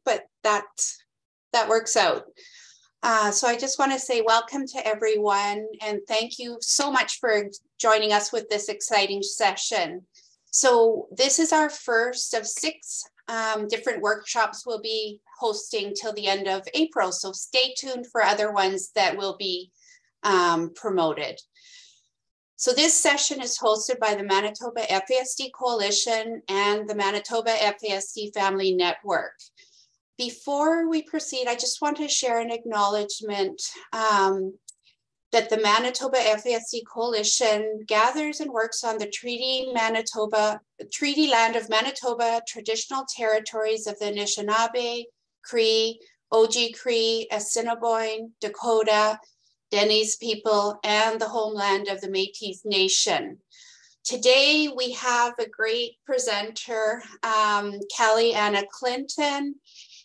but that works out. So I just want to say welcome to everyone and thank you so much for joining us with this exciting session. So this is our first of 6 different workshops we'll be hosting till the end of April. So stay tuned for other ones that will be promoted. So this session is hosted by the Manitoba FASD Coalition and the Manitoba FASD Family Network. Before we proceed, I just want to share an acknowledgement that the Manitoba FASD Coalition gathers and works on the treaty land of Manitoba, traditional territories of the Anishinaabe, Cree, Oji-Cree, Assiniboine, Dakota, Deni's people, and the homeland of the Métis Nation. Today, we have a great presenter, Kally-Anna Clinton,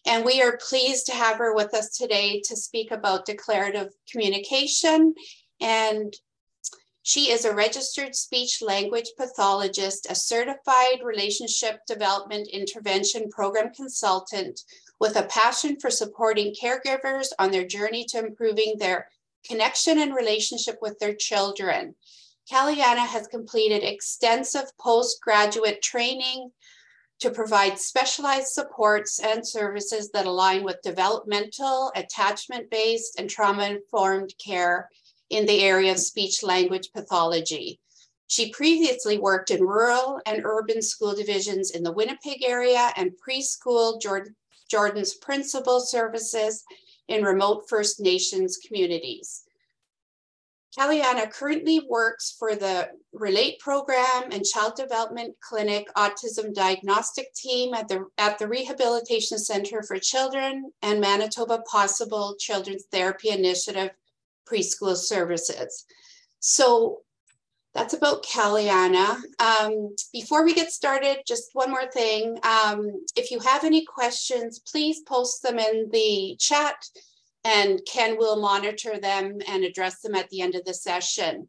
and we are pleased to have her with us today to speak about declarative communication. And she is a registered speech language pathologist, a certified relationship development intervention program consultant with a passion for supporting caregivers on their journey to improving their connection and relationship with their children. Kally-Anna has completed extensive postgraduate training to provide specialized supports and services that align with developmental, attachment-based, and trauma-informed care in the area of speech-language pathology. She previously worked in rural and urban school divisions in the Winnipeg area and preschool Jordan's principal services in remote First Nations communities. Kally-Anna currently works for the RELATE program and Child Development Clinic Autism Diagnostic Team at the Rehabilitation Center for Children and Manitoba Possible Children's Therapy Initiative Preschool Services. So that's about Kally-Anna. Before we get started, just one more thing. If you have any questions, please post them in the chat and Ken will monitor them and address them at the end of the session.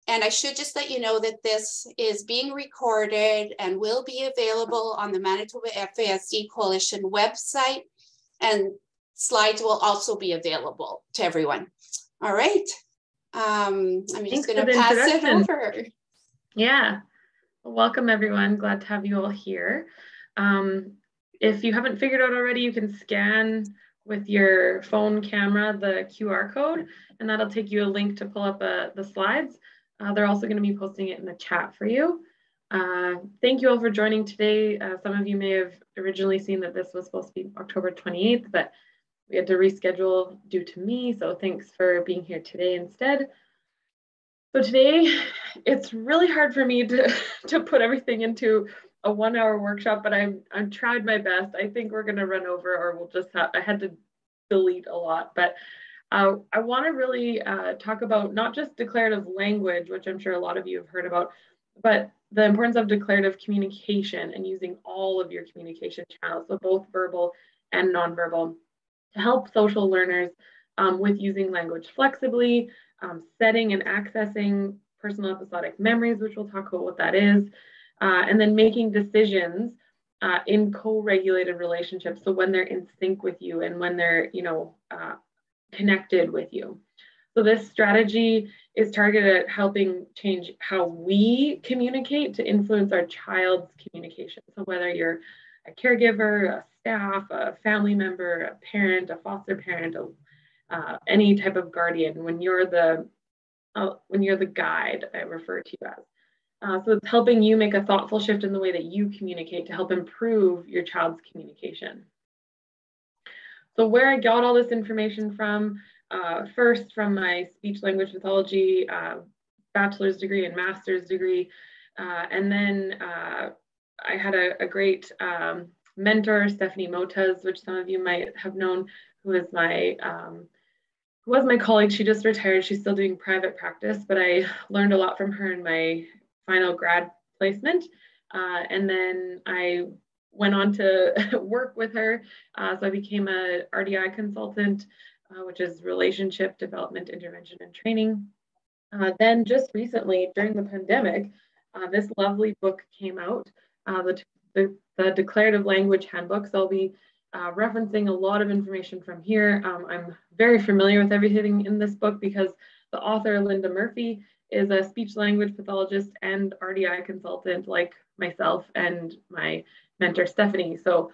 And I should just let you know that this is being recorded and will be available on the Manitoba FASD Coalition website, and slides will also be available to everyone. All right, I'm just going to pass it over. Yeah, well, welcome everyone. Glad to have you all here. If you haven't figured out already, you can scan with your phone camera the QR code, and that'll take you a link to pull up the slides. They're also going to be posting it in the chat for you. Thank you all for joining today. Some of you may have originally seen that this was supposed to be October 28th, but we had to reschedule due to me, so thanks for being here today instead. So today, it's really hard for me to put everything into a 1-hour workshop, but I've tried my best. I think we're going to run over, or we'll just I had to delete a lot, but I want to really talk about not just declarative language, which I'm sure a lot of you have heard about, but the importance of declarative communication and using all of your communication channels, so both verbal and nonverbal, to help social learners with using language flexibly, setting and accessing personal episodic memories, which we'll talk about what that is, and then making decisions in co-regulated relationships. So when they're in sync with you and when they're, connected with you. So this strategy is targeted at helping change how we communicate to influence our child's communication. So whether you're a caregiver, a staff, a family member, a parent, a foster parent, any type of guardian, when you're the guide, I refer to you as. So it's helping you make a thoughtful shift in the way that you communicate to help improve your child's communication. So where I got all this information from, first from my speech language pathology bachelor's degree and master's degree, and then I had a great mentor, Stephanie Motez, which some of you might have known, who was my colleague. She just retired. She's still doing private practice, but I learned a lot from her in my final grad placement. And then I went on to work with her. So I became a RDI consultant, which is Relationship Development Intervention and Training. Then just recently, during the pandemic, this lovely book came out, the Declarative Language Handbook. So I'll be referencing a lot of information from here. I'm very familiar with everything in this book because the author, Linda Murphy, is a speech language pathologist and RDI consultant like myself and my mentor, Stephanie. So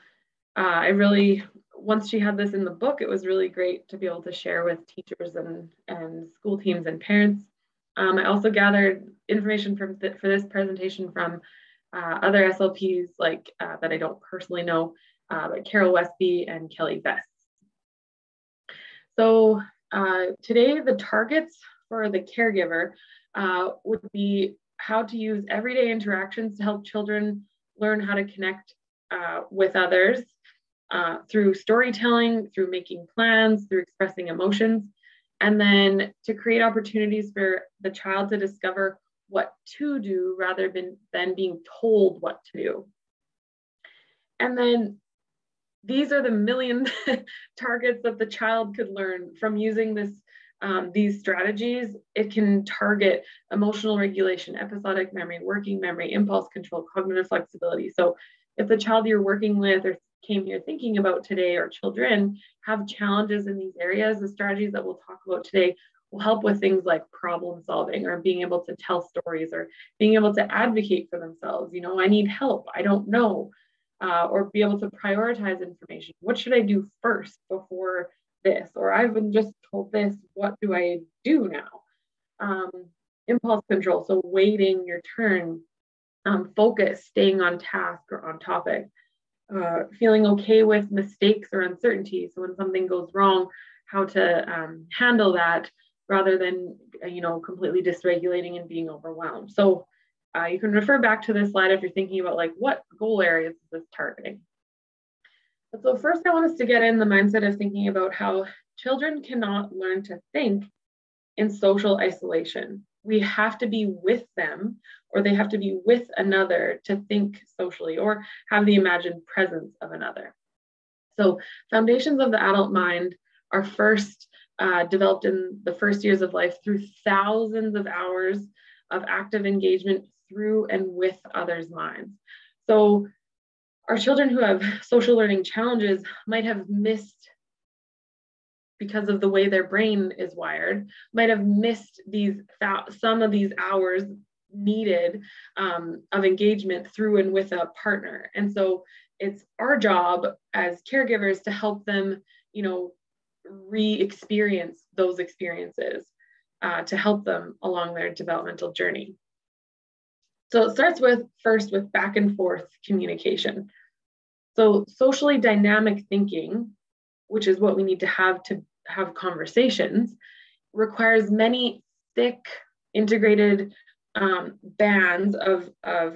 I really, once she had this in the book, it was really great to be able to share with teachers and school teams and parents. I also gathered information for this presentation from other SLPs like that I don't personally know, like Carol Westby and Kelly Vest. So today the targets for the caregiver would be how to use everyday interactions to help children learn how to connect with others through storytelling, through making plans, through expressing emotions, and then to create opportunities for the child to discover what to do rather than being told what to do. And then these are the million targets that the child could learn from using these strategies. It can target emotional regulation, episodic memory, working memory, impulse control, cognitive flexibility. So if the child you're working with or came here thinking about today, or children have challenges in these areas, the strategies that we'll talk about today will help with things like problem solving, or being able to tell stories, or being able to advocate for themselves. You know, I need help, I don't know, or be able to prioritize information. What should I do first before this? Or I've been just told this, what do I do now? Impulse control, so waiting your turn, focus, staying on task or on topic, feeling okay with mistakes or uncertainty. So when something goes wrong, how to handle that rather than, completely dysregulating and being overwhelmed. So you can refer back to this slide if you're thinking about like what goal areas is this targeting. But so first I want us to get in the mindset of thinking about how children cannot learn to think in social isolation. We have to be with them, or they have to be with another to think socially or have the imagined presence of another. So foundations of the adult mind are first developed in the first years of life through thousands of hours of active engagement through and with others' minds. So our children who have social learning challenges might have missed, because of the way their brain is wired, might have missed some of these hours needed of engagement through and with a partner. And so it's our job as caregivers to help them, re-experience those experiences to help them along their developmental journey. So it starts first with back and forth communication. So socially dynamic thinking, which is what we need to have conversations, requires many thick integrated bands of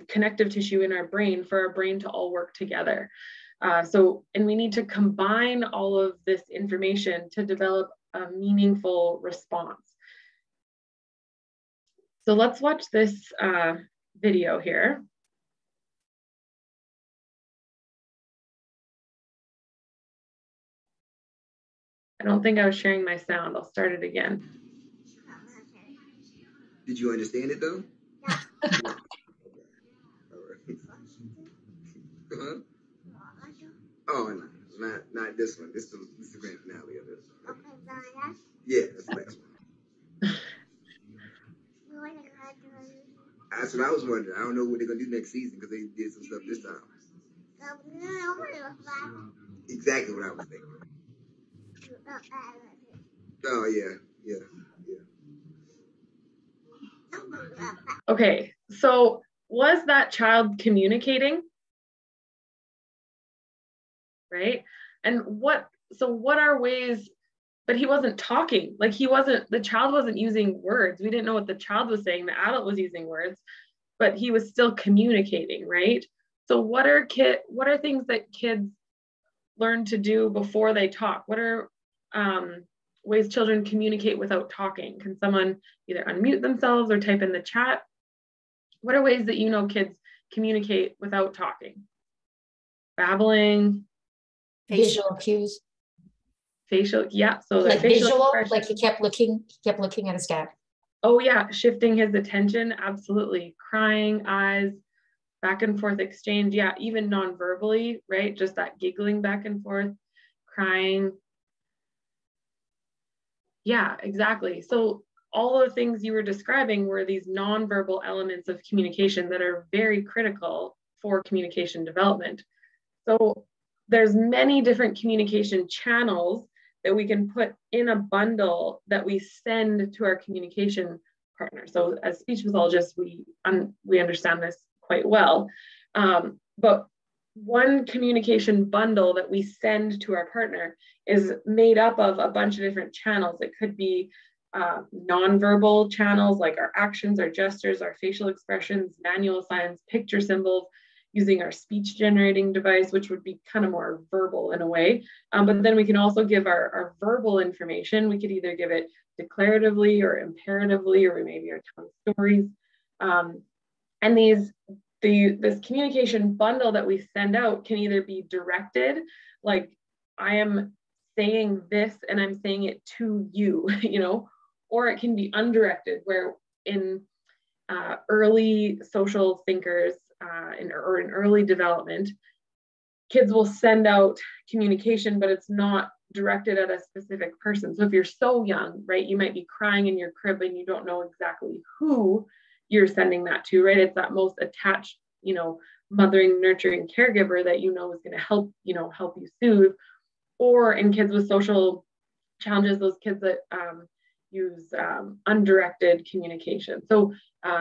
connective tissue in our brain for our brain to all work together. And we need to combine all of this information to develop a meaningful response. So let's watch this video here. I don't think I was sharing my sound. I'll start it again. Did you understand it though? Yeah. Huh? Oh, no, not this one. This is the grand finale of this. Okay, yeah, that's the last one. That's what I was wondering. I don't know what they're gonna do next season because they did some stuff this time. Exactly what I was thinking. Oh yeah. Okay, so was that child communicating? Right? And what are ways, but he wasn't talking, like the child wasn't using words. We didn't know what the child was saying. The adult was using words, but he was still communicating, right? So what are things that kids learn to do before they talk? What are ways children communicate without talking? Can someone either unmute themselves or type in the chat? What are ways that kids communicate without talking? Babbling. Visual cues. Facial, yeah. So like visual, expression. Like he kept looking at his dad. Oh yeah, shifting his attention, absolutely. Crying, eyes, back and forth exchange. Yeah, even non-verbally, right? Just that giggling back and forth, crying. Yeah, exactly. So all the things you were describing were these non-verbal elements of communication that are very critical for communication development. So there's many different communication channels that we can put in a bundle that we send to our communication partner. So as speech pathologists, we understand this quite well. But one communication bundle that we send to our partner is made up of a bunch of different channels. It could be nonverbal channels like our actions, our gestures, our facial expressions, manual signs, picture symbols, using our speech generating device, which would be kind of more verbal in a way. But then we can also give our verbal information. We could either give it declaratively or imperatively, or we maybe are telling stories. And this communication bundle that we send out can either be directed, like I am saying this and I'm saying it to you, you know, or it can be undirected, where in early social thinkers, in early development, kids will send out communication, but it's not directed at a specific person. So if you're so young, right, you might be crying in your crib and you don't know exactly who you're sending that to, right? It's that most attached, you know, mothering, nurturing caregiver that you know is going to help you soothe. Or in kids with social challenges, those kids that use undirected communication. So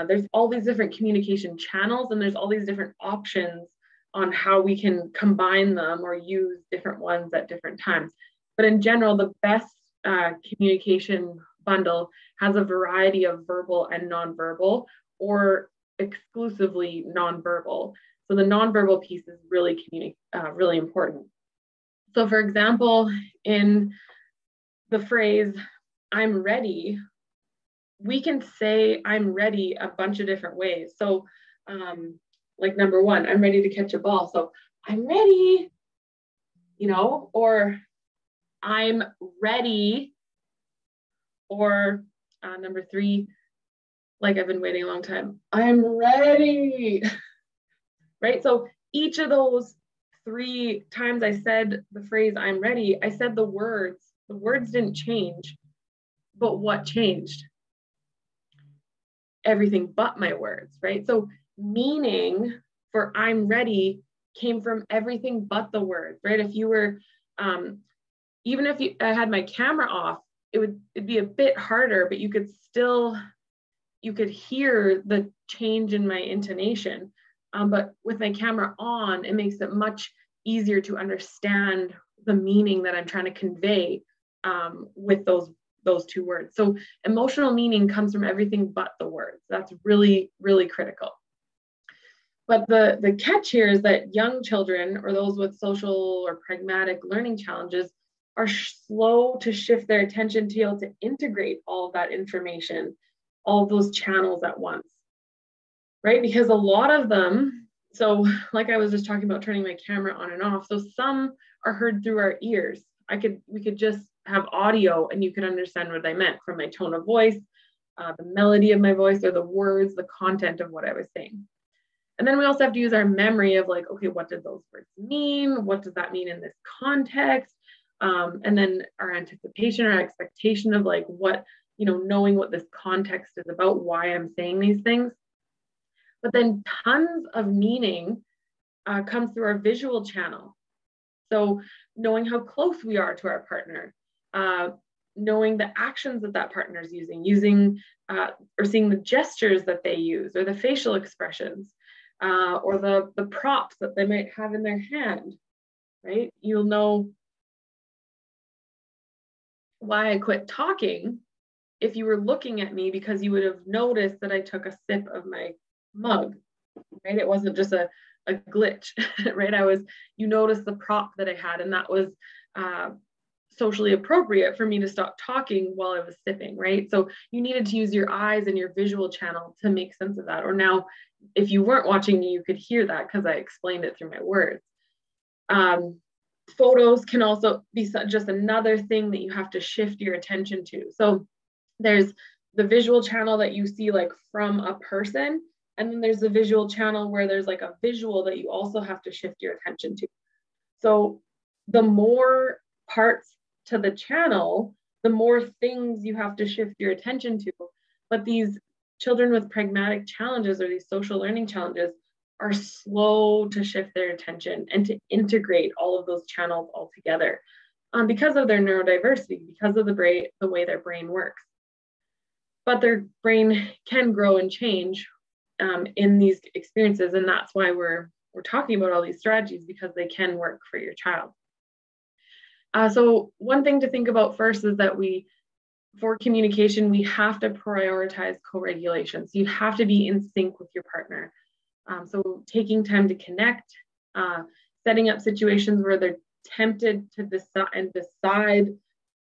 there's all these different communication channels, and there's all these different options on how we can combine them or use different ones at different times. But in general, the best communication bundle has a variety of verbal and nonverbal, or exclusively nonverbal. So the nonverbal piece is really really important. So for example, in the phrase, I'm ready, we can say I'm ready a bunch of different ways. So like number one, I'm ready to catch a ball. So I'm ready, you know, or I'm ready. Or number three, like I've been waiting a long time, I'm ready, right? So each of those 3 times I said the phrase, I'm ready, I said the words didn't change, but what changed? Everything but my words, right? So meaning for I'm ready came from everything but the words, right? If you were, even if I had my camera off, it'd be a bit harder, but you could hear the change in my intonation. But with my camera on, it makes it much easier to understand the meaning that I'm trying to convey with those 2 words. So emotional meaning comes from everything but the words. That's really, really critical. But the catch here is that young children, or those with social or pragmatic learning challenges, are slow to shift their attention to be able to integrate all of that information, all of those channels at once, right? Because a lot of them, so like I was just talking about turning my camera on and off, so some are heard through our ears. We could just have audio and you could understand what I meant from my tone of voice, the melody of my voice, or the words, the content of what I was saying. And then we also have to use our memory of like, okay, what did those words mean? What does that mean in this context? And then our anticipation, our expectation of like what, you know, knowing what this context is about, why I'm saying these things. But then tons of meaning comes through our visual channel. So knowing how close we are to our partner, knowing the actions that partner is using or seeing the gestures that they use, or the facial expressions, or the props that they might have in their hand, right? You'll know why I quit talking if you were looking at me, because you would have noticed that I took a sip of my mug, right? It wasn't just a glitch, right? You noticed the prop that I had, and that was socially appropriate for me to stop talking while I was sipping, right? So you needed to use your eyes and your visual channel to make sense of that. Or now, if you weren't watching me, you could hear that because I explained it through my words. Photos can also be just another thing that you have to shift your attention to. So there's the visual channel that you see like from a person, And then there's the visual channel where there's like a visual that you also have to shift your attention to. So the more parts to the channel, the more things you have to shift your attention to. But these children with pragmatic challenges or these social learning challenges are slow to shift their attention and to integrate all of those channels all together because of their neurodiversity, because of the way their brain works. But their brain can grow and change in these experiences, and that's why we're talking about all these strategies, because they can work for your child. So one thing to think about first is that for communication, we have to prioritize co-regulation. So you have to be in sync with your partner. So taking time to connect, setting up situations where they're tempted to decide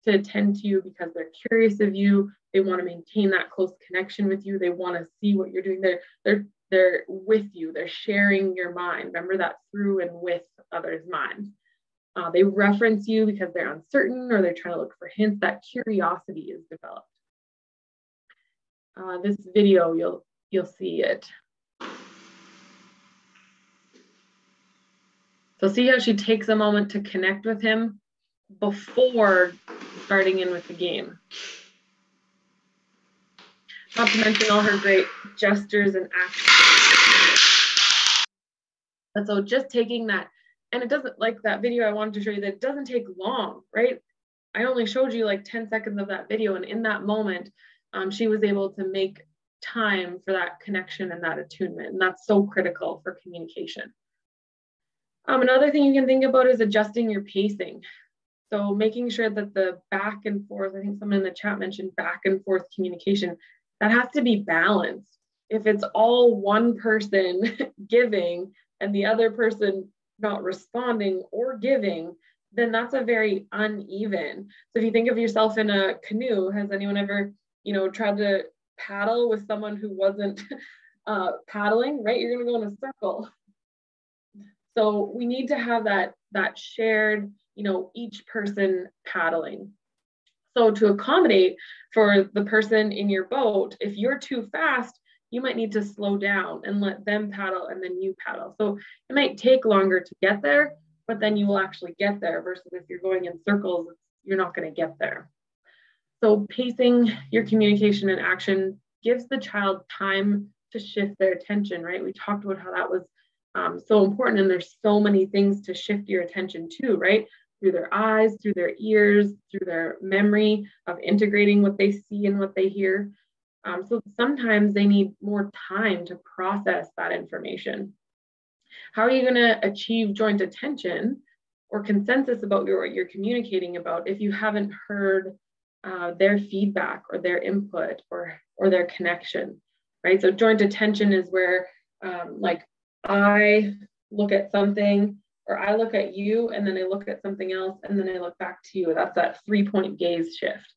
to attend to you because they're curious of you. They want to maintain that close connection with you. They want to see what you're doing. They're with you. They're sharing your mind. Remember that through and with others' minds. They reference you because they're uncertain or they're trying to look for hints. That curiosity is developed. This video, you'll see it. So see how she takes a moment to connect with him before starting in with the game. Not to mention all her great gestures and actions. And so just taking that, and it doesn't, like that video I wanted to show you, that it doesn't take long, right? I only showed you like 10 seconds of that video, and in that moment, she was able to make time for that connection and that attunement, and that's so critical for communication. Another thing you can think about is adjusting your pacing. So making sure that the back and forth, I think someone in the chat mentioned back and forth communication, that has to be balanced. If it's all one person giving and the other person not responding or giving, then that's a very uneven. So if you think of yourself in a canoe, has anyone ever, tried to paddle with someone who wasn't paddling, right? You're gonna go in a circle. So we need to have that shared, each person paddling. So to accommodate for the person in your boat, if you're too fast, you might need to slow down and let them paddle and then you paddle. So it might take longer to get there, but then you will actually get there, versus if you're going in circles, you're not going to get there. So pacing your communication and action gives the child time to shift their attention, right? We talked about how that was so important, and there's so many things to shift your attention to, right? Through their eyes, through their ears, through their memory of integrating what they see and what they hear. So sometimes they need more time to process that information. How are you going to achieve joint attention or consensus about what you're communicating about if you haven't heard their feedback or their input or their connection, right? So joint attention is where like I look at something, or I look at you, and then I look at something else, and then I look back to you. That's that 3-point gaze shift.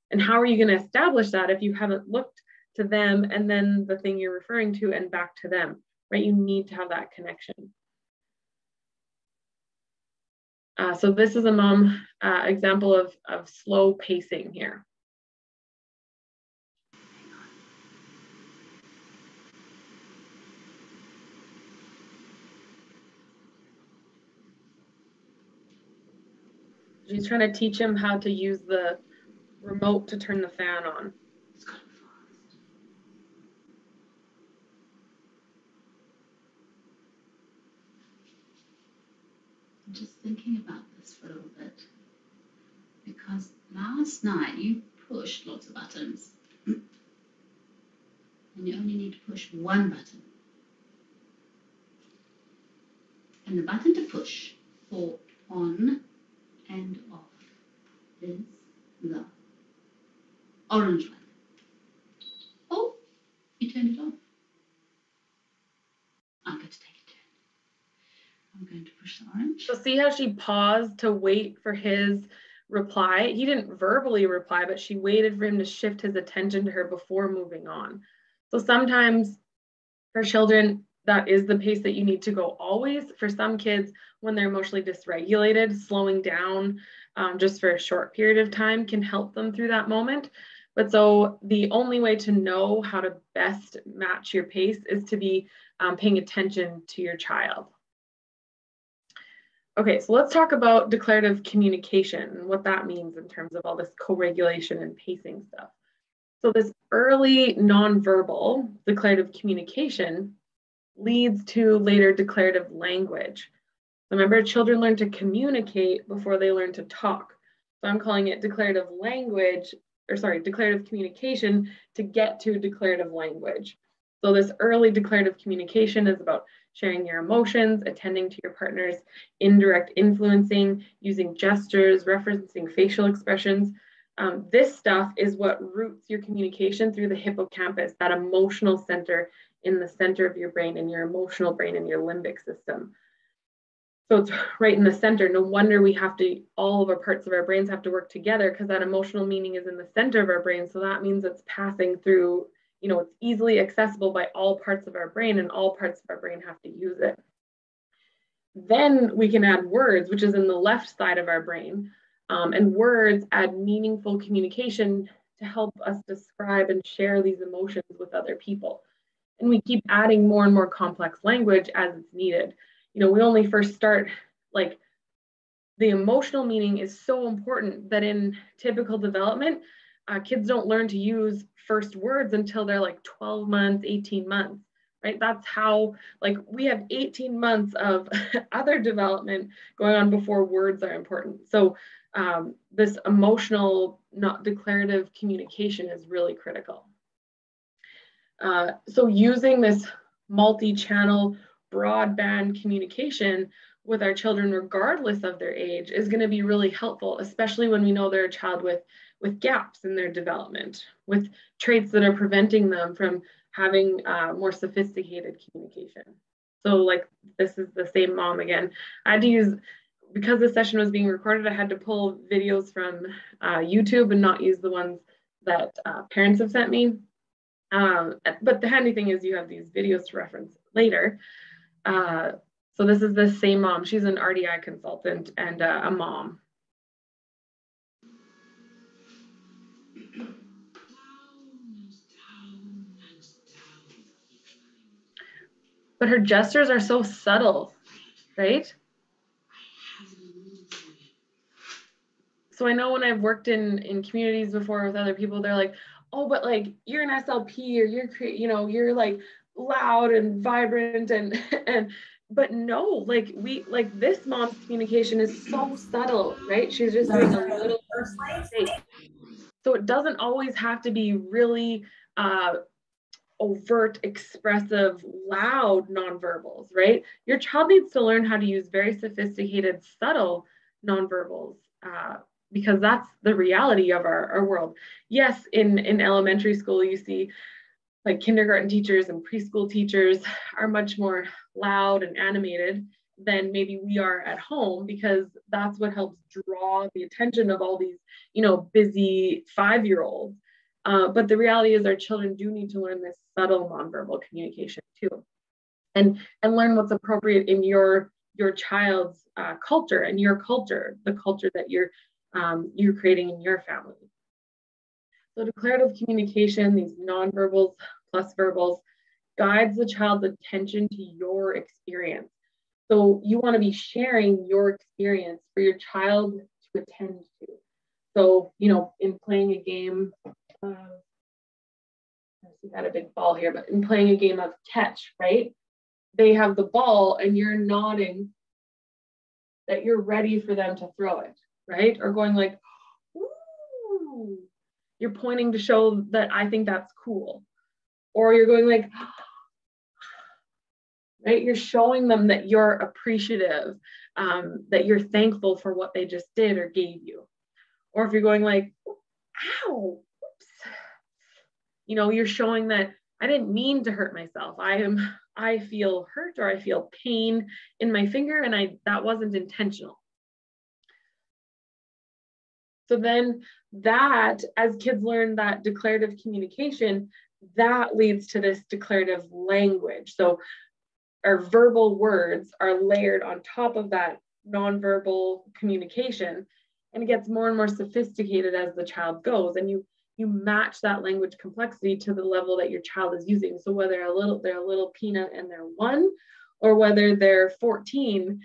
And how are you going to establish that if you haven't looked to them and then the thing you're referring to and back to them, right? You need to have that connection. So this is a mom example of slow pacing here. She's trying to teach him how to use the remote to turn the fan on. It's got to be fast. I'm just thinking about this for a little bit, because last night you pushed lots of buttons and you only need to push one button. And the button to push for on and off is the orange one. Oh, you turned it off. I'm going to take a turn. I'm going to push the orange. So see how she paused to wait for his reply? He didn't verbally reply, but she waited for him to shift his attention to her before moving on. So sometimes for children, that is the pace that you need to go always. For some kids, when they're emotionally dysregulated, slowing down just for a short period of time can help them through that moment. But so the only way to know how to best match your pace is to be paying attention to your child. Okay, so let's talk about declarative communication and what that means in terms of all this co-regulation and pacing stuff. So this early nonverbal declarative communication leads to later declarative language. Remember, children learn to communicate before they learn to talk. So I'm calling it declarative communication to get to declarative language. So this early declarative communication is about sharing your emotions, attending to your partner's indirect influencing, using gestures, referencing facial expressions. This stuff is what roots your communication through the hippocampus, that emotional center in the center of your brain, and your emotional brain and your limbic system. So it's right in the center. No wonder all of our parts of our brains have to work together, because that emotional meaning is in the center of our brain. So that means it's passing through, it's easily accessible by all parts of our brain, and all parts of our brain have to use it. Then we can add words, which is in the left side of our brain. And words add meaningful communication to help us describe and share these emotions with other people. And we keep adding more and more complex language as it's needed. We only first start, like, the emotional meaning is so important that in typical development, kids don't learn to use first words until they're like 12 months, 18 months, right? That's how, like, we have 18 months of other development going on before words are important. So this emotional, not declarative communication is really critical. So using this multi-channel broadband communication with our children, regardless of their age, is going to be really helpful, especially when we know they're a child with gaps in their development, with traits that are preventing them from having more sophisticated communication. So, like, this is the same mom again. I had to use, because the session was being recorded, I had to pull videos from YouTube and not use the ones that parents have sent me. But the handy thing is you have these videos to reference later. So this is the same mom. She's an RDI consultant and a mom. But her gestures are so subtle, right? So I know when I've worked in communities before with other people, they're like, oh, but like, you're an SLP, or you're like loud and vibrant and but no, like this mom's communication is so subtle, right? She's just doing a little mistake. So it doesn't always have to be really overt, expressive, loud nonverbals, right? Your child needs to learn how to use very sophisticated, subtle nonverbals, because that's the reality of our world. Yes, in elementary school, you see like kindergarten teachers and preschool teachers are much more loud and animated than maybe we are at home, because that's what helps draw the attention of all these, busy 5-year-olds. But the reality is our children do need to learn this subtle nonverbal communication too, and learn what's appropriate in your child's culture and your culture, the culture that you're creating in your family. So declarative communication, these nonverbals plus verbals, guides the child's attention to your experience. So you want to be sharing your experience for your child to attend to. So, in playing a game, I got a big ball here, but in playing a game of catch, right? They have the ball and you're nodding that you're ready for them to throw it, right? Or going like, ooh, you're pointing to show that I think that's cool. Or you're going like, right? You're showing them that you're appreciative, that you're thankful for what they just did or gave you. Or if you're going like, ow, oops. You're showing that I didn't mean to hurt myself. I feel hurt, or I feel pain in my finger, and that wasn't intentional. So then that, as kids learn that declarative communication, that leads to this declarative language. So our verbal words are layered on top of that nonverbal communication, and it gets more and more sophisticated as the child goes. And you you match that language complexity to the level that your child is using. So whether they're a little peanut and they're 1, or whether they're 14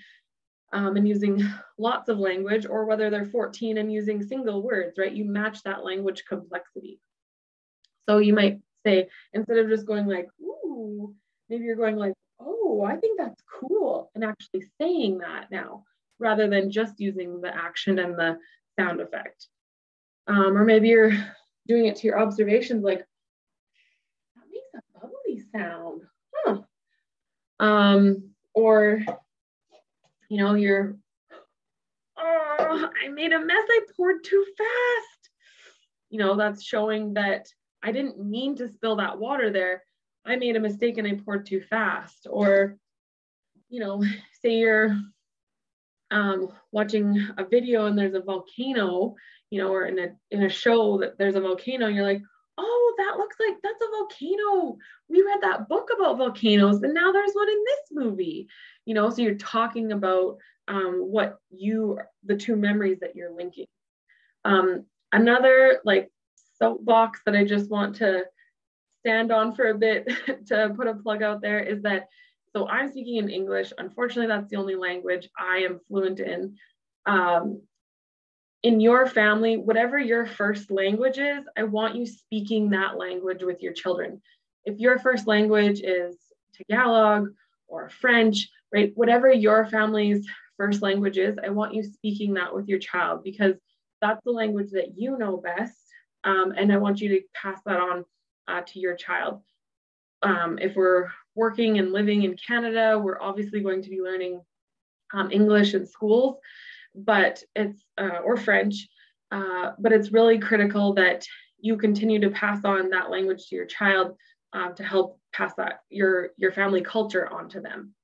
and using lots of language, or whether they're 14 and using single words, right? You match that language complexity. So you might say, instead of just going like, ooh, maybe you're going like, oh, I think that's cool, and actually saying that now, rather than just using the action and the sound effect. Or maybe you're doing it to your observations, like, that makes a bubbly sound, huh? Or, you know, you're, oh, I made a mess, I poured too fast. You know, that's showing that I didn't mean to spill that water there. I made a mistake and I poured too fast. Or, you know, say you're watching a video and there's a volcano, you know, or in a show that there's a volcano, and you're like, oh, that looks like that's a volcano. We read that book about volcanoes, and now there's one in this movie. You know, so you're talking about the two memories that you're linking. Another like soapbox that I just want to stand on for a bit to put a plug out there is that, so I'm speaking in English. Unfortunately, that's the only language I am fluent in. In your family, whatever your first language is, I want you speaking that language with your children. If your first language is Tagalog or French, right, whatever your family's first language is, I want you speaking that with your child, because that's the language that you know best. And I want you to pass that on to your child. If we're working and living in Canada, we're obviously going to be learning English in schools, but it's or French, but it's really critical that you continue to pass on that language to your child to help pass that your family culture onto them.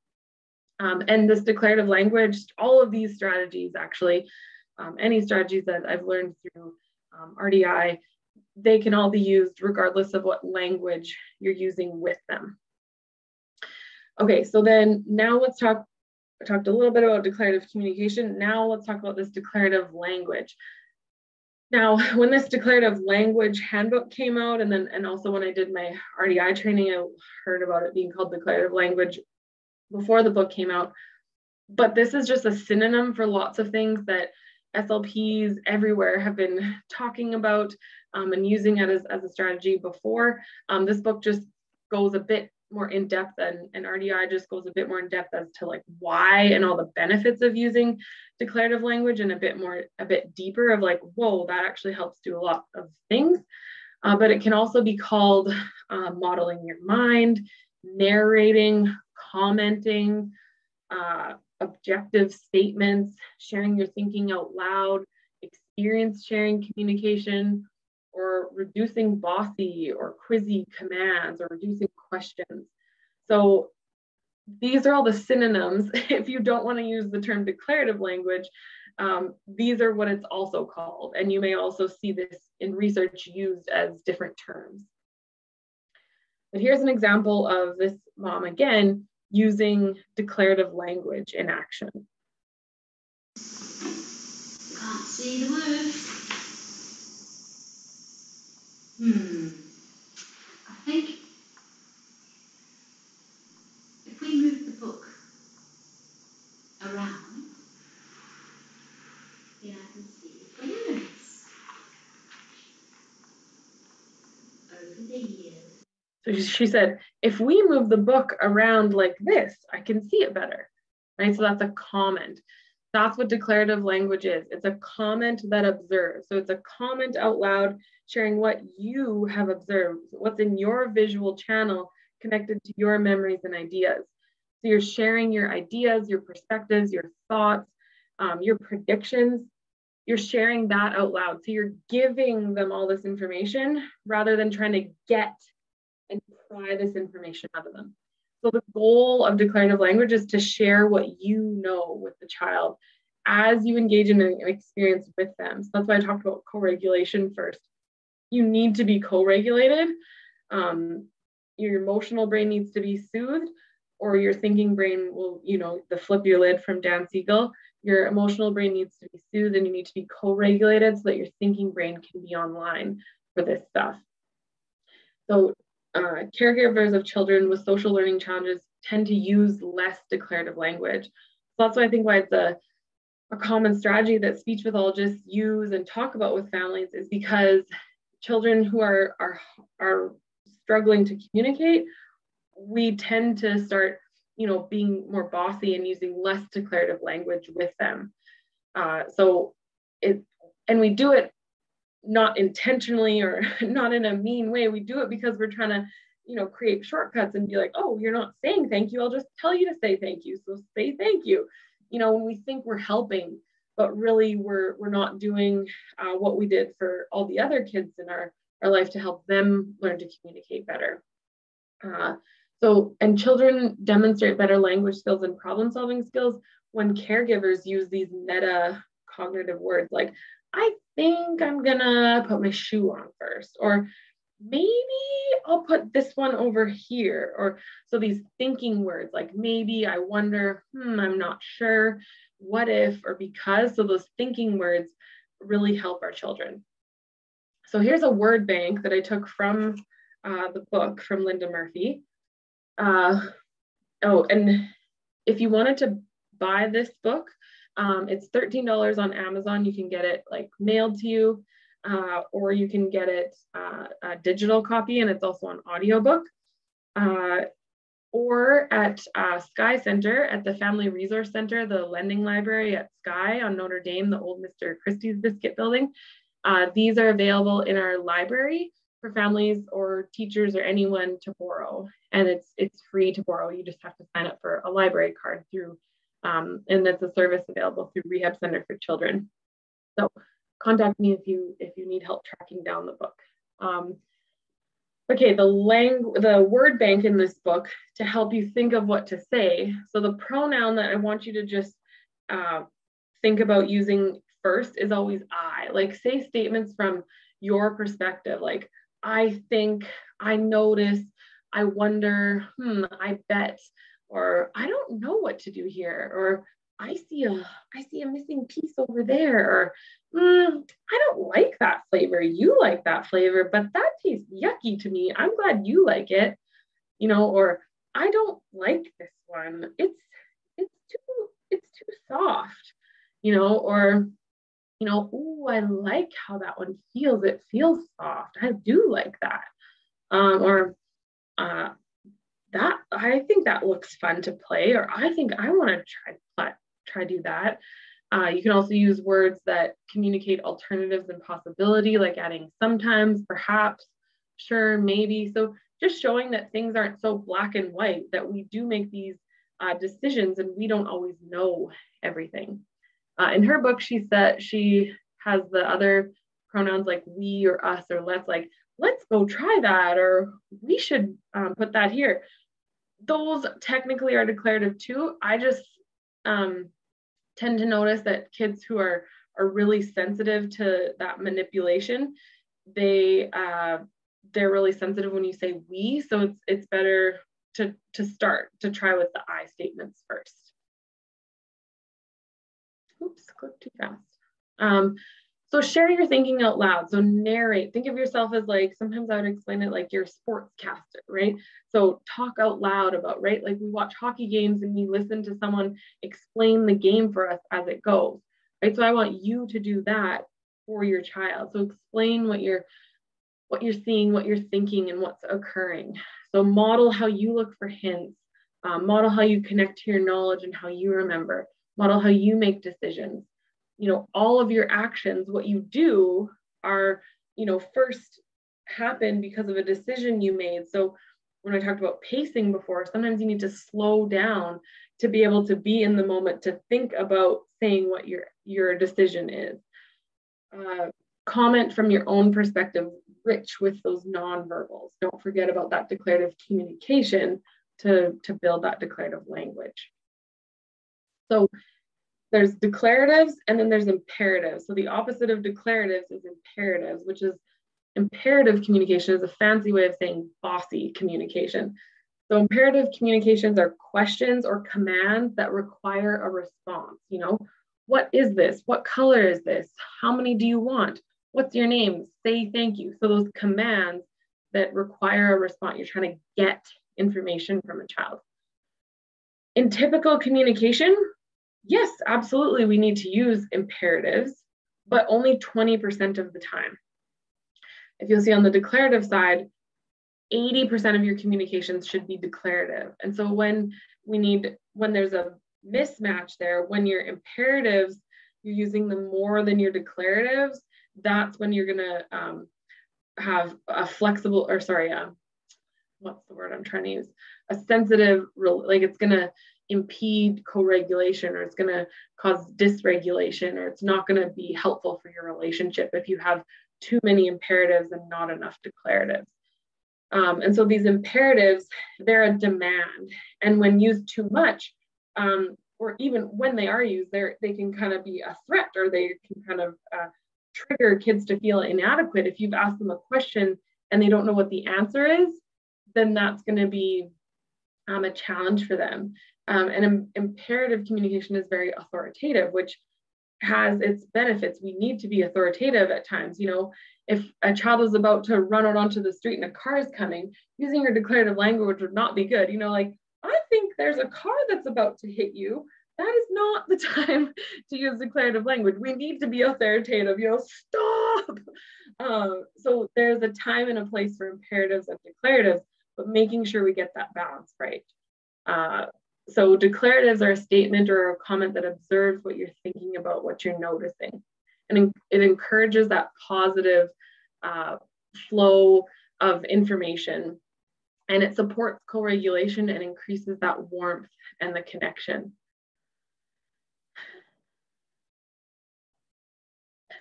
And this declarative language, all of these strategies, actually, any strategies that I've learned through RDI, they can all be used regardless of what language you're using with them. Okay, so then now let's talk. I talked a little bit about declarative communication. Now let's talk about this declarative language. Now, when this declarative language handbook came out, and also when I did my RDI training, I heard about it being called declarative language before the book came out. But this is just a synonym for lots of things that SLPs everywhere have been talking about and using it as a strategy before. This book just goes a bit more in depth, and RDI just goes a bit more in depth as to like why and all the benefits of using declarative language, and a bit deeper of like, whoa, that actually helps do a lot of things. But it can also be called modeling your mind, narrating, commenting, objective statements, sharing your thinking out loud, experience sharing communication, or reducing bossy or quizzy commands, or reducing questions. So these are all the synonyms. If you don't want to use the term declarative language, these are what it's also called. And you may also see this in research used as different terms. But here's an example of this mom again using declarative language in action. Can't see the words. I think if we move the book around, then I can see the words over the years. So she said, if we move the book around like this, I can see it better, right? So that's a comment. That's what declarative language is. It's a comment that observes. So it's a comment out loud, sharing what you have observed, what's in your visual channel connected to your memories and ideas. So you're sharing your ideas, your perspectives, your thoughts, your predictions. You're sharing that out loud. So you're giving them all this information rather than trying to get and pry this information out of them. So the goal of declarative language is to share what you know with the child as you engage in an experience with them. So that's why I talked about co-regulation first. You need to be co-regulated. Your emotional brain needs to be soothed, or your thinking brain will, the flip your lid from Dan Siegel. Your emotional brain needs to be soothed, and you need to be co-regulated so that your thinking brain can be online. for this stuff. So caregivers of children with social learning challenges tend to use less declarative language. So that's why I think why it's a common strategy that speech pathologists use and talk about with families is because children who are struggling to communicate, we tend to start, being more bossy and using less declarative language with them. And we do it not intentionally or not in a mean way. We do it because we're trying to, create shortcuts and be like, oh, you're not saying thank you. I'll just tell you to say thank you. So say thank you. When we think we're helping, but really we're not doing what we did for all the other kids in our life to help them learn to communicate better. And children demonstrate better language skills and problem solving skills when caregivers use these meta cognitive words like, I think I'm gonna put my shoe on first, or maybe I'll put this one over here. Or so these thinking words like maybe, I wonder, I'm not sure, what if, or because. So those thinking words really help our children. So here's a word bank that I took from the book from Linda Murphy. And if you wanted to buy this book, it's $13 on Amazon. You can get it like mailed to you, or you can get it a digital copy, and it's also an audiobook. Or at Sky Center, at the Family Resource Center, the lending library at Sky on Notre Dame, the old Mr. Christie's Biscuit building. These are available in our library for families or teachers or anyone to borrow. And it's free to borrow. You just have to sign up for a library card through, and it's a service available through Rehab Center for Children. So contact me if you need help tracking down the book. Okay, the word bank in this book to help you think of what to say. So the pronoun that I want you to just think about using first is always I. Like, say statements from your perspective, like I think, I notice, I wonder, I bet, or I don't know what to do here, or I see a missing piece over there, or I don't like that flavor. You like that flavor, but that tastes yucky to me. I'm glad you like it, or I don't like this one. It's too soft, or oh, I like how that one feels. It feels soft. I do like that. That I think that looks fun to play, or I think I want to try do that. You can also use words that communicate alternatives and possibility, like adding sometimes, perhaps, sure, maybe. So just showing that things aren't so black and white, that we do make these decisions and we don't always know everything. In her book, she said she has the other pronouns like we or us or let's, like, let's go try that, or we should put that here. Those technically are declarative too. I just tend to notice that kids who are really sensitive to that manipulation, they're really sensitive when you say we. So it's better to start to try with the I statements first. Oops, clicked too fast. So share your thinking out loud. So narrate. Think of yourself as, like, sometimes I would explain it like you're a sportscaster, right? So talk out loud about, right? Like we watch hockey games and we listen to someone explain the game for us as it goes, right? So I want you to do that for your child. So explain what you're seeing, what you're thinking, and what's occurring. So model how you look for hints. Model how you connect to your knowledge and how you remember. Model how you make decisions. All of your actions, what you do are, first happen because of a decision you made. So when I talked about pacing before, sometimes you need to slow down to be able to be in the moment, to think about saying what your decision is. Comment from your own perspective, rich with those nonverbals. Don't forget about that declarative communication to build that declarative language. So there's declaratives and then there's imperatives. So the opposite of declaratives is imperatives, which is imperative communication is a fancy way of saying bossy communication. So imperative communications are questions or commands that require a response. What is this? What color is this? How many do you want? what's your name? Say thank you. So those commands that require a response, you're trying to get information from a child. In typical communication, yes, absolutely, we need to use imperatives, but only 20% of the time. If you'll see on the declarative side, 80% of your communications should be declarative. And so when there's a mismatch there, when your imperatives, you're using them more than your declaratives, that's when you're gonna have a flexible, or sorry, what's the word I'm trying to use? A sensitive, like it's gonna impede co-regulation, or it's gonna cause dysregulation, or it's not gonna be helpful for your relationship if you have too many imperatives and not enough declaratives. And so these imperatives, they're a demand. And when used too much, or even when they are used, they can kind of be a threat, or they can kind of trigger kids to feel inadequate. If you've asked them a question and they don't know what the answer is, then that's going to be a challenge for them. And imperative communication is very authoritative, which has its benefits. We need to be authoritative at times. You know, if a child is about to run out onto the street and a car is coming, using your declarative language would not be good. You know, like, I think there's a car that's about to hit you. That is not the time to use declarative language. We need to be authoritative, you know, stop. So there's a time and a place for imperatives and declaratives, but making sure we get that balance right. So declaratives are a statement or a comment that observes what you're thinking about, what you're noticing. And it encourages that positive flow of information. And it supports co-regulation and increases that warmth and the connection.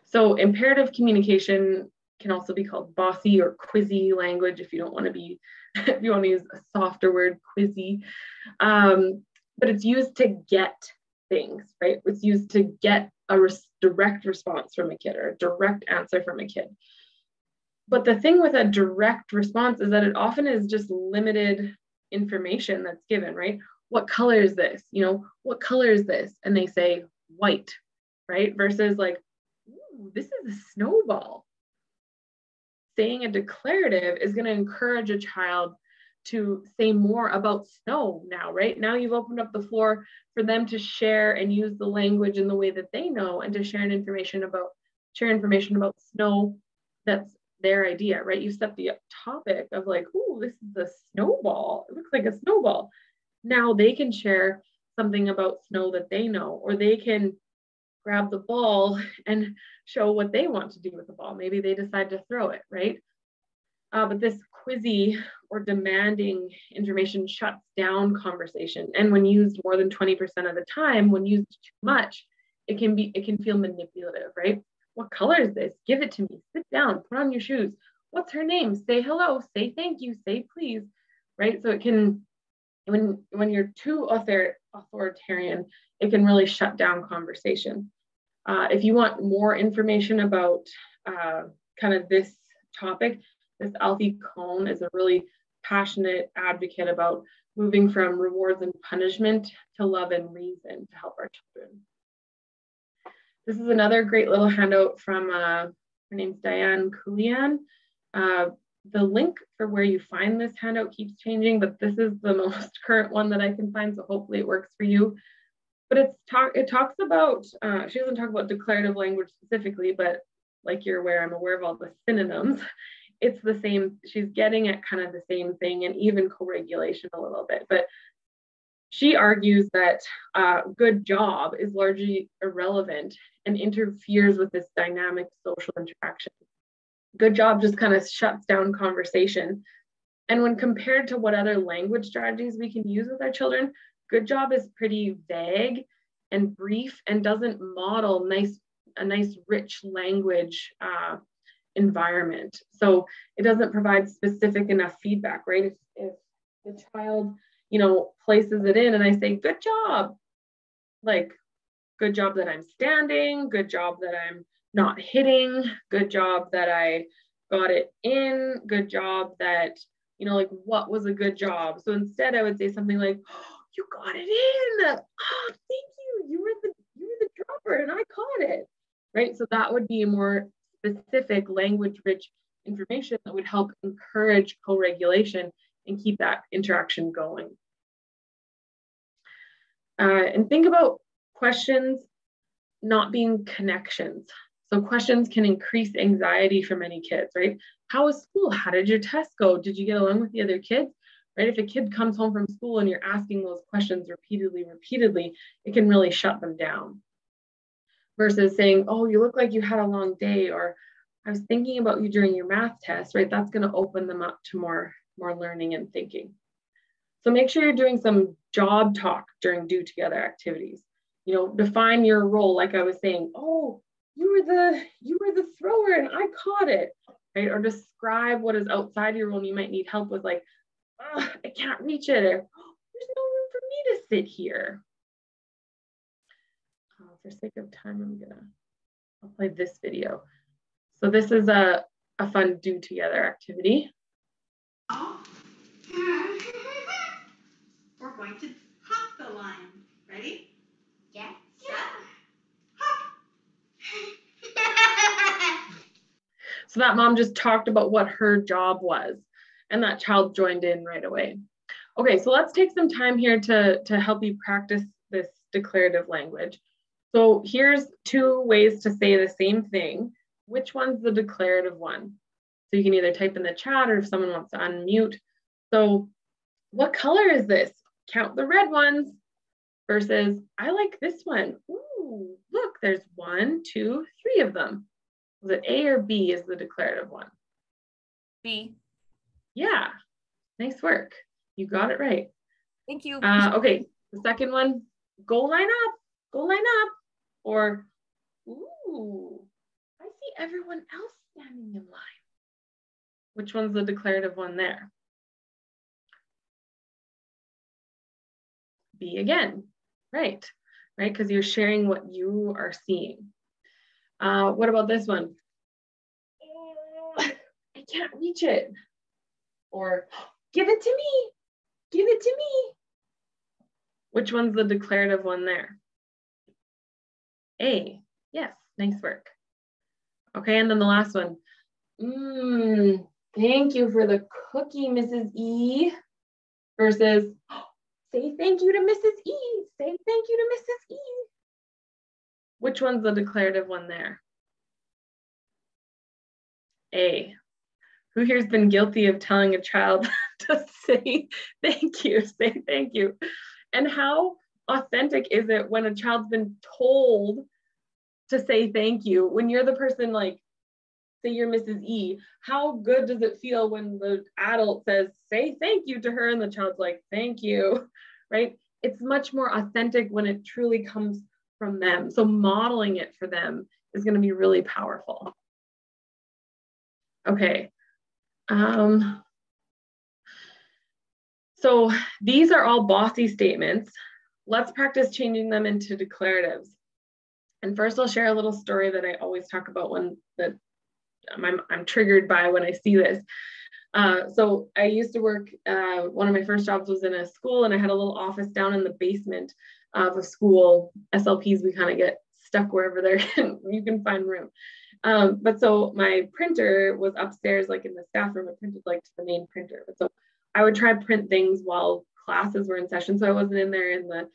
So imperative communication can also be called bossy or quizzy language if you don't want to be, if you want to use a softer word, quizzy. But it's used to get things, right? It's used to get a direct response from a kid, or a direct answer from a kid. But the thing with a direct response is that it often is just limited information that's given, right? What color is this? You know, what color is this? And they say white, right? Versus like, ooh, this is a snowball. Saying a declarative is going to encourage a child to say more about snow now, right? Now you've opened up the floor for them to share and use the language in the way that they know, and to share information about snow that's their idea, right? You set the topic of like, oh, this is a snowball. It looks like a snowball. Now they can share something about snow that they know, or they can grab the ball and show what they want to do with the ball. Maybe they decide to throw it, right? But this quizzy or demanding information shuts down conversation. And when used more than 20% of the time, when used too much, it can feel manipulative, right? What color is this? Give it to me. Sit down, put on your shoes. What's her name? Say hello, say thank you, say please, right? So it can, when you're too authoritarian, it can really shut down conversation. If you want more information about kind of this topic, this Alfie Kohn is a really passionate advocate about moving from rewards and punishment to love and reason to help our children. This is another great little handout from, her name's Diane Kally-Anna. The link for where you find this handout keeps changing, but this is the most current one that I can find, so hopefully it works for you. But it talks about, she doesn't talk about declarative language specifically, but like you're aware, I'm aware of all the synonyms. It's the same, she's getting at kind of the same thing, and even co-regulation a little bit. But she argues that good job is largely irrelevant and interferes with this dynamic social interaction. Good job just kind of shuts down conversation. And when compared to what other language strategies we can use with our children, good job is pretty vague and brief and doesn't model a nice rich language environment. So it doesn't provide specific enough feedback, right? If the child, you know, places it in and I say, good job, like, good job that I'm standing, good job that I'm not hitting, good job that I got it in, good job that, you know, like, what was a good job? So instead I would say something like, oh, you got it in, oh, thank you, you were the dropper and I caught it, right? So that would be a more specific language-rich information that would help encourage co-regulation and keep that interaction going. And think about questions not being connections. So questions can increase anxiety for many kids, right? How was school? How did your test go? Did you get along with the other kids? Right? If a kid comes home from school and you're asking those questions repeatedly, it can really shut them down. Versus saying, oh, you look like you had a long day, or I was thinking about you during your math test, right? That's going to open them up to more learning and thinking. So make sure you're doing some job talk during do together activities. You know, define your role. Like I was saying, oh, you were the thrower and I caught it, right? Or describe what is outside your role and you might need help with, like, oh, I can't reach it, or oh, there's no room for me to sit here. For sake of time, I'll play this video. So this is a fun do together activity. We're going to hop the line. Ready? Yes. Set. Hop. So that mom just talked about what her job was, and that child joined in right away. Okay, so let's take some time here to help you practice this declarative language. So here's 2 ways to say the same thing. Which one's the declarative one? So you can either type in the chat, or if someone wants to unmute. So what color is this? Count the red ones versus I like this one. Ooh, look, there's 1, 2, 3 of them. Was it A or B is the declarative one? B. Yeah, nice work. You got it right. Thank you. Okay, the second one, go line up. Or, ooh, I see everyone else standing in line. Which one's the declarative one there? B again, right? Because you're sharing what you are seeing. What about this one? Oh, I can't reach it. Or, give it to me. Which one's the declarative one there? A. Yes, nice work. Okay, and then the last one. Thank you for the cookie, Mrs. E. Versus, say thank you to Mrs. E. Say thank you to Mrs. E. Which one's the declarative one there? A. Who here's been guilty of telling a child to say thank you, say thank you? And how authentic is it when a child's been told to say thank you? When you're the person, like, say you're Mrs. E, how good does it feel when the adult says, say thank you to her, and the child's like, thank you, right? It's much more authentic when it truly comes from them. So modeling it for them is going to be really powerful. Okay. So these are all bossy statements. Let's practice changing them into declaratives. And first I'll share a little story that I always talk about that I'm triggered by when I see this. So I used to work, one of my first jobs was in a school, and I had a little office down in the basement of a school. SLPs, we kind of get stuck wherever you can find room. But so my printer was upstairs, like in the staff room. It printed like to the main printer. But so I would try to print things while classes were in session. So I wasn't in there in the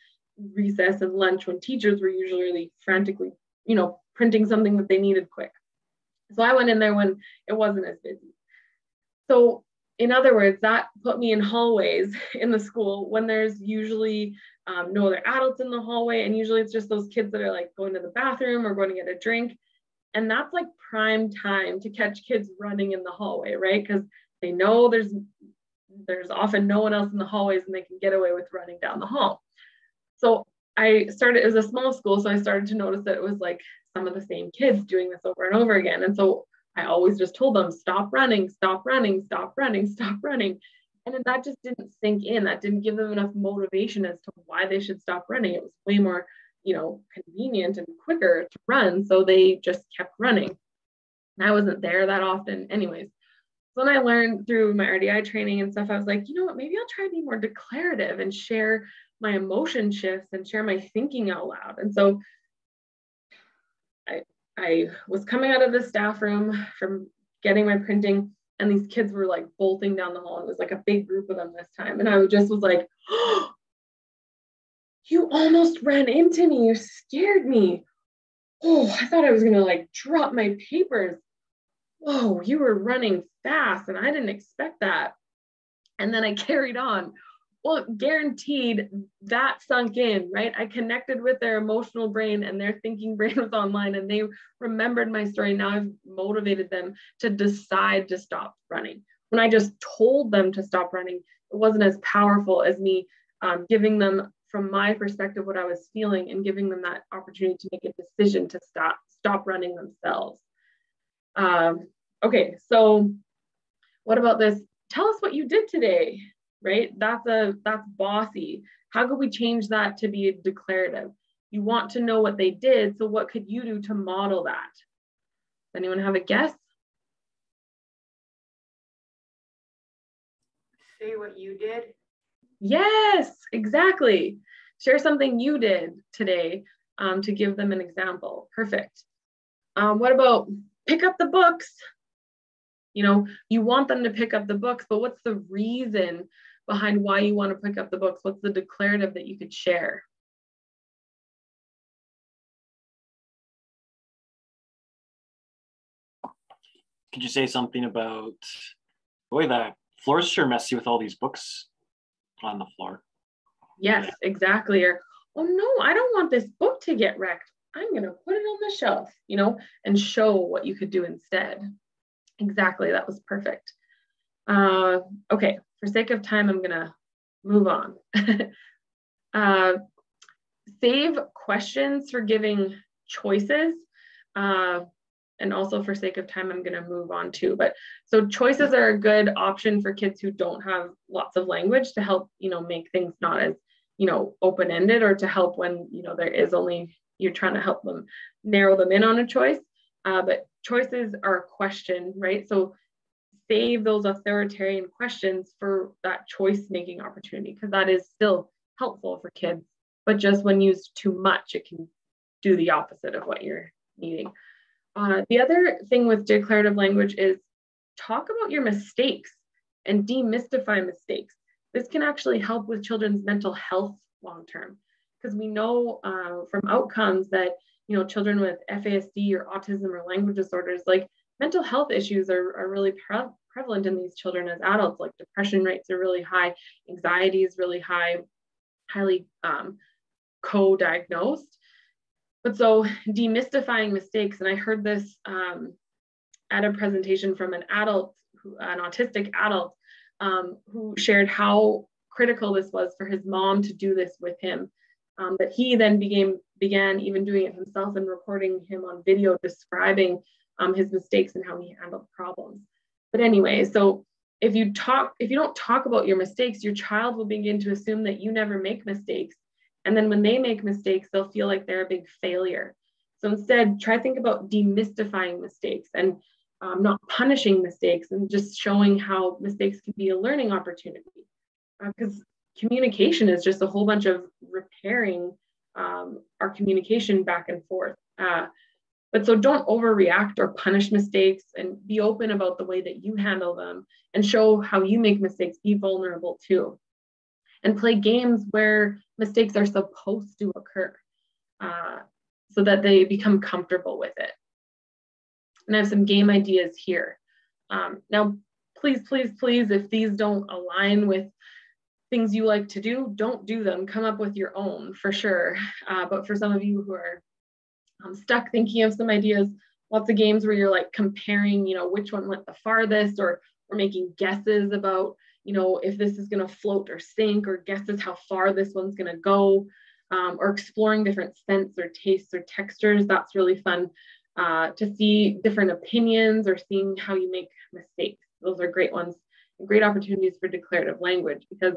recess and lunch when teachers were usually really frantically, printing something that they needed quick. So I went in there when it wasn't as busy. So in other words, that put me in hallways in the school when there's usually no other adults in the hallway. And usually it's just those kids that are like going to the bathroom or going to get a drink. And that's like prime time to catch kids running in the hallway, right? Because they know there's often no one else in the hallways and they can get away with running down the hall. So it was a small school, so I started to notice that it was like some of the same kids doing this over and over again. And so I always just told them, stop running, stop running, stop running, stop running. And then that just didn't sink in. That didn't give them enough motivation as to why they should stop running. It was way more, convenient and quicker to run. So they just kept running. And I wasn't there that often anyways. So when I learned through my RDI training and stuff, I was like, you know what, maybe I'll try to be more declarative and share my emotion shifts and share my thinking out loud. And so I was coming out of the staff room from getting my printing, and these kids were like bolting down the hall. It was like a big group of them this time. And I just was like, oh, you almost ran into me. You scared me. Oh, I thought I was gonna like drop my papers. Whoa, you were running fast and I didn't expect that. And then I carried on. Well, guaranteed that sunk in, right? I connected with their emotional brain and their thinking brain was online, and they remembered my story. Now I've motivated them to decide to stop running. When I just told them to stop running, it wasn't as powerful as me giving them from my perspective what I was feeling and giving them that opportunity to make a decision to stop running themselves. Okay, so what about this? Tell us what you did today. Right? That's bossy. How could we change that to be declarative? You want to know what they did, so what could you do to model that? Does anyone have a guess? Say what you did. Yes, exactly. Share something you did today to give them an example. Perfect. What about pick up the books? You know, you want them to pick up the books, but what's the reason behind why you want to pick up the books? What's the declarative that you could share? Could you say something about, boy, that floor's sure messy with all these books on the floor? Yes, exactly. Or, oh no, I don't want this book to get wrecked. I'm going to put it on the shelf, you know, and show what you could do instead. Exactly. That was perfect. Okay. For sake of time, I'm going to move on. Save questions for giving choices. And also for sake of time, I'm going to move on too. But so choices are a good option for kids who don't have lots of language to help, you know, make things not as, you know, open-ended, or to help when, you know, there is only, you're trying to help them narrow them in on a choice. But choices are a question, right? So save those authoritarian questions for that choice-making opportunity, because that is still helpful for kids, but just when used too much, it can do the opposite of what you're needing. The other thing with declarative language is talk about your mistakes and demystify mistakes. This can actually help with children's mental health long-term, because we know from outcomes that, you know, children with FASD or autism or language disorders, like mental health issues are really prevalent in these children as adults. Like depression rates are really high, anxiety is really high, highly co-diagnosed. But so demystifying mistakes, and I heard this at a presentation from an autistic adult who shared how critical this was for his mom to do this with him. That he then began even doing it himself and recording him on video, describing his mistakes and how he handled problems. But anyway, so if you don't talk about your mistakes, your child will begin to assume that you never make mistakes. And then when they make mistakes, they'll feel like they're a big failure. So instead, think about demystifying mistakes and not punishing mistakes, and just showing how mistakes can be a learning opportunity. Because communication is just a whole bunch of repairing our communication back and forth. But so don't overreact or punish mistakes, and be open about the way that you handle them, and show how you make mistakes. Be vulnerable too. And play games where mistakes are supposed to occur so that they become comfortable with it. And I have some game ideas here. Now, please, if these don't align with things you like to do, don't do them. Come up with your own for sure. But for some of you who are stuck thinking of some ideas, lots of games where you're like comparing, you know, which one went the farthest, or making guesses about, you know, if this is going to float or sink, or guesses how far this one's going to go, or exploring different scents or tastes or textures. That's really fun to see different opinions, or seeing how you make mistakes. Those are great ones, and great opportunities for declarative language, because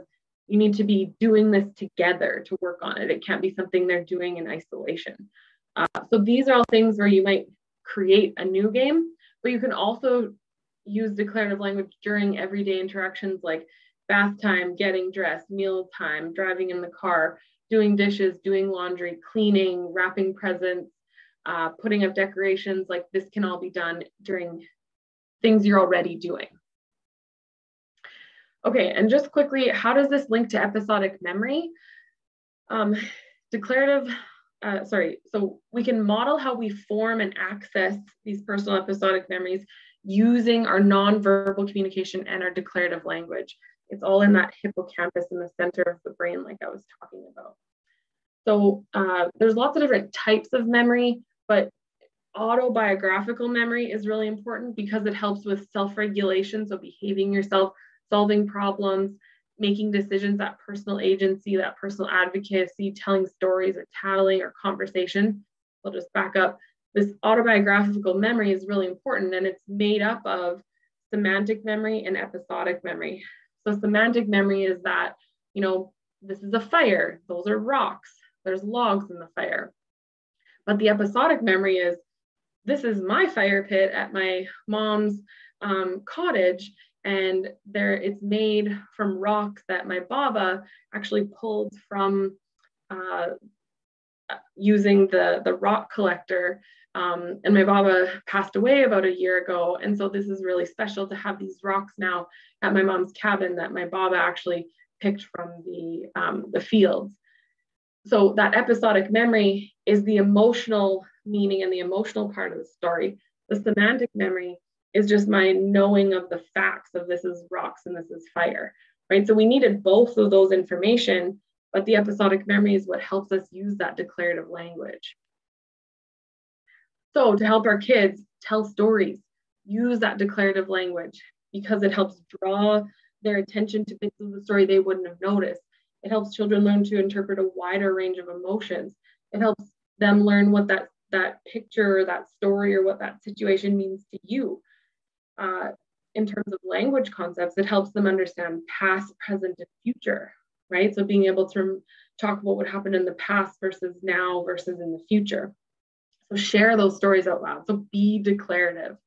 you need to be doing this together to work on it. It can't be something they're doing in isolation. So these are all things where you might create a new game, but you can also use declarative language during everyday interactions like bath time, getting dressed, meal time, driving in the car, doing dishes, doing laundry, cleaning, wrapping presents, putting up decorations, like this can all be done during things you're already doing. Okay, and just quickly, how does this link to episodic memory? So we can model how we form and access these personal episodic memories using our nonverbal communication and our declarative language. It's all in that hippocampus in the center of the brain, like I was talking about. So there's lots of different types of memory, but autobiographical memory is really important because it helps with self-regulation, so behaving yourself, solving problems, making decisions, that personal agency, that personal advocacy, telling stories or tattling or conversation. I'll just back up. This autobiographical memory is really important, and it's made up of semantic memory and episodic memory. So semantic memory is that, you know, this is a fire, those are rocks, there's logs in the fire. But the episodic memory is, this is my fire pit at my mom's cottage, and it's made from rocks that my baba actually pulled from using the rock collector. And my baba passed away about a year ago. And so this is really special to have these rocks now at my mom's cabin that my baba actually picked from the fields. So that episodic memory is the emotional meaning and the emotional part of the story. The semantic memory is just my knowing of the facts of this is rocks and this is fire, right? So we needed both of those information, but the episodic memory is what helps us use that declarative language. So to help our kids tell stories, use that declarative language because it helps draw their attention to bits of the story they wouldn't have noticed. It helps children learn to interpret a wider range of emotions. It helps them learn what that picture or that story or what that situation means to you. In terms of language concepts, it helps them understand past, present, and future, right? So being able to talk about what happened in the past versus now versus in the future. So share those stories out loud. So be declarative.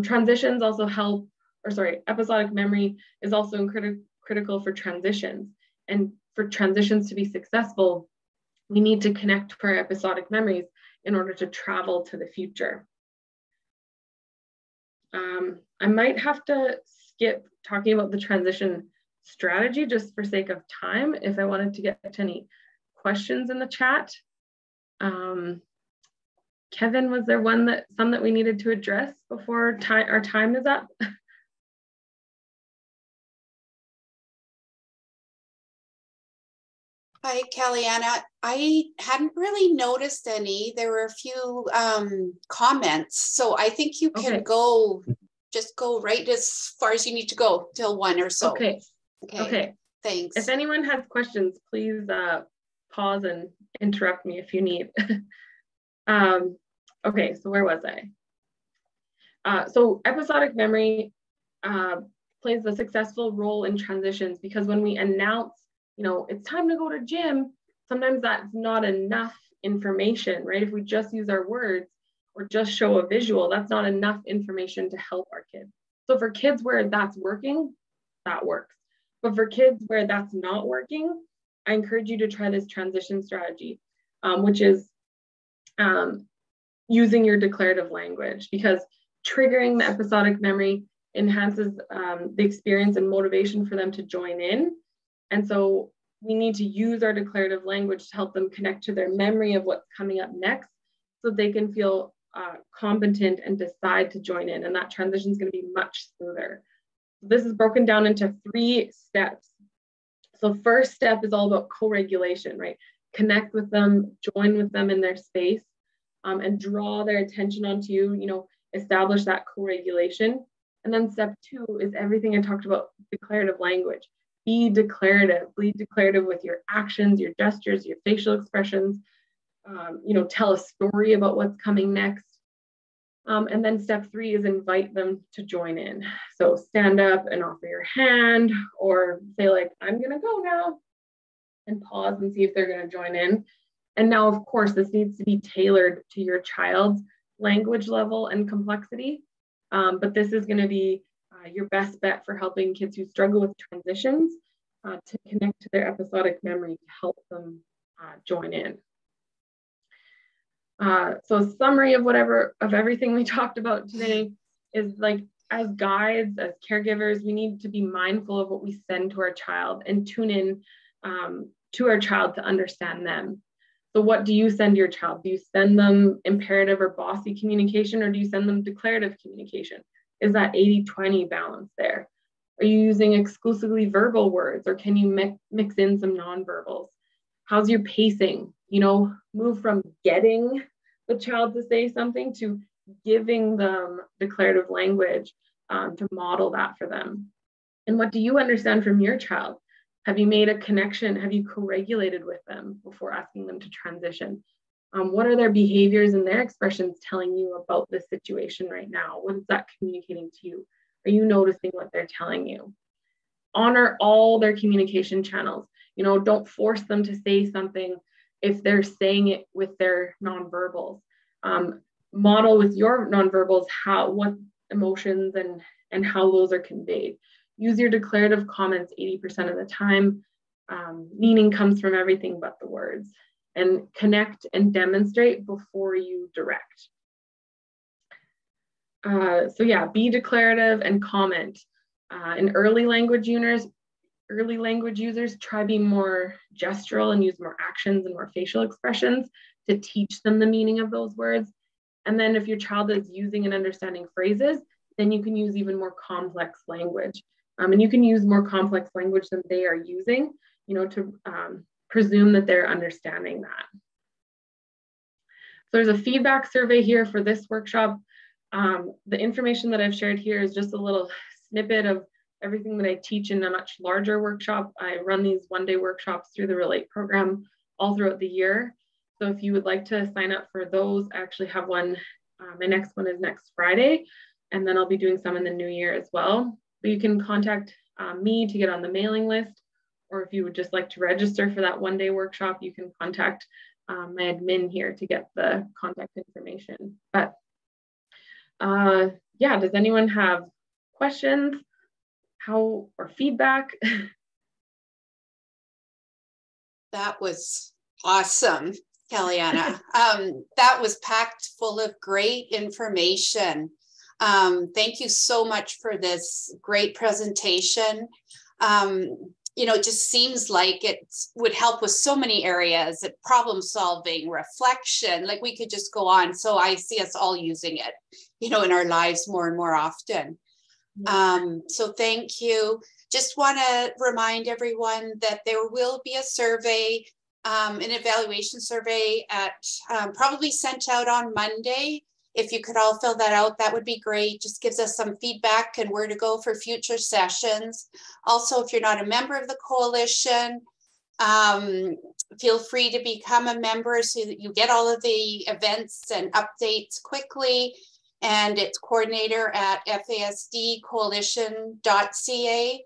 Transitions also help, episodic memory is also critical for transitions. And for transitions to be successful, we need to connect to our episodic memories in order to travel to the future. I might have to skip talking about the transition strategy just for sake of time if I wanted to get to any questions in the chat. Kevin, was there some that we needed to address before our time is up? Hi, Kally-Anna. I hadn't really noticed any. There were a few comments, so I think you can just go right as far as you need to go till 1 or so. Okay. Thanks. If anyone has questions, please pause and interrupt me if you need. Okay, so where was I? So episodic memory plays a successful role in transitions because when we announce, you know, it's time to go to gym, sometimes that's not enough information, right? If we just use our words or just show a visual, that's not enough information to help our kids. So for kids where that's working, that works. But for kids where that's not working, I encourage you to try this transition strategy, which is using your declarative language, because triggering the episodic memory enhances the experience and motivation for them to join in. And so we need to use our declarative language to help them connect to their memory of what's coming up next so they can feel competent and decide to join in. And that transition is going to be much smoother. This is broken down into 3 steps. So first step is all about co-regulation, right? Connect with them, join with them in their space, and draw their attention onto you, you know, establish that co-regulation. And then step 2 is everything I talked about, declarative language. Be declarative with your actions, your gestures, your facial expressions, you know, tell a story about what's coming next. And then step 3 is invite them to join in. So stand up and offer your hand, or say like, I'm gonna go now, and pause and see if they're gonna join in. And now, of course, this needs to be tailored to your child's language level and complexity. But this is gonna be your best bet for helping kids who struggle with transitions to connect to their episodic memory to help them join in. So a summary of everything we talked about today is like, as guides, as caregivers, we need to be mindful of what we send to our child and tune in to our child to understand them. So what do you send your child? Do you send them imperative or bossy communication, or do you send them declarative communication? Is that 80-20 balance there? Are you using exclusively verbal words, or can you mix in some nonverbals? How's your pacing? You know, move from getting the child to say something to giving them declarative language to model that for them. And what do you understand from your child? Have you made a connection? Have you co-regulated with them before asking them to transition? What are their behaviors and their expressions telling you about this situation right now? What is that communicating to you? Are you noticing what they're telling you? Honor all their communication channels. You know, don't force them to say something if they're saying it with their nonverbals. Model with your nonverbals what emotions and how those are conveyed. Use your declarative comments 80% of the time. Meaning comes from everything but the words. And connect and demonstrate before you direct. So yeah, be declarative and comment. In early language users, try being more gestural and use more actions and more facial expressions to teach them the meaning of those words. And then if your child is using and understanding phrases, then you can use even more complex language. And you can use more complex language than they are using, you know, to presume that they're understanding that. So there's a feedback survey here for this workshop. The information that I've shared here is just a little snippet of everything that I teach in a much larger workshop. I run these one-day workshops through the Relate program all throughout the year. So if you would like to sign up for those, I actually have one. My next one is next Friday, and then I'll be doing some in the new year as well. But you can contact me to get on the mailing list, or if you would just like to register for that one-day workshop, you can contact my admin here to get the contact information. But yeah, does anyone have questions or feedback? That was awesome, Kally-Anna. That was packed full of great information. Thank you so much for this great presentation. You know, it just seems like it would help with so many areas, problem solving, reflection, like we could just go on. So I see us all using it, you know, in our lives more and more often. So thank you. Just want to remind everyone that there will be a survey, an evaluation survey probably sent out on Monday. If you could all fill that out, that would be great. Just gives us some feedback and where to go for future sessions. Also, if you're not a member of the coalition, feel free to become a member so that you get all of the events and updates quickly. And it's coordinator at fasdcoalition.ca.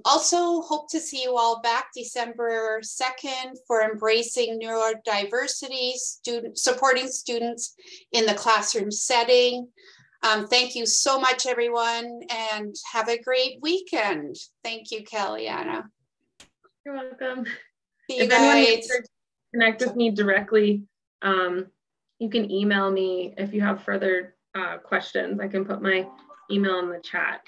Also hope to see you all back December 2nd for Embracing Neurodiversity, supporting students in the classroom setting. Thank you so much, everyone, and have a great weekend. Thank you, Kally-Anna. You're welcome. See you if anyone guys. needs to connect with me directly, you can email me if you have further questions. I can put my email in the chat.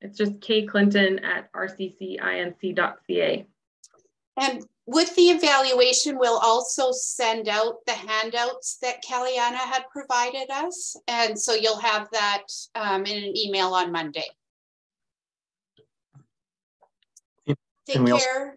It's just kclinton@rccinc.ca. And with the evaluation, we'll also send out the handouts that Kally-Anna had provided us. And so you'll have that in an email on Monday. Take care.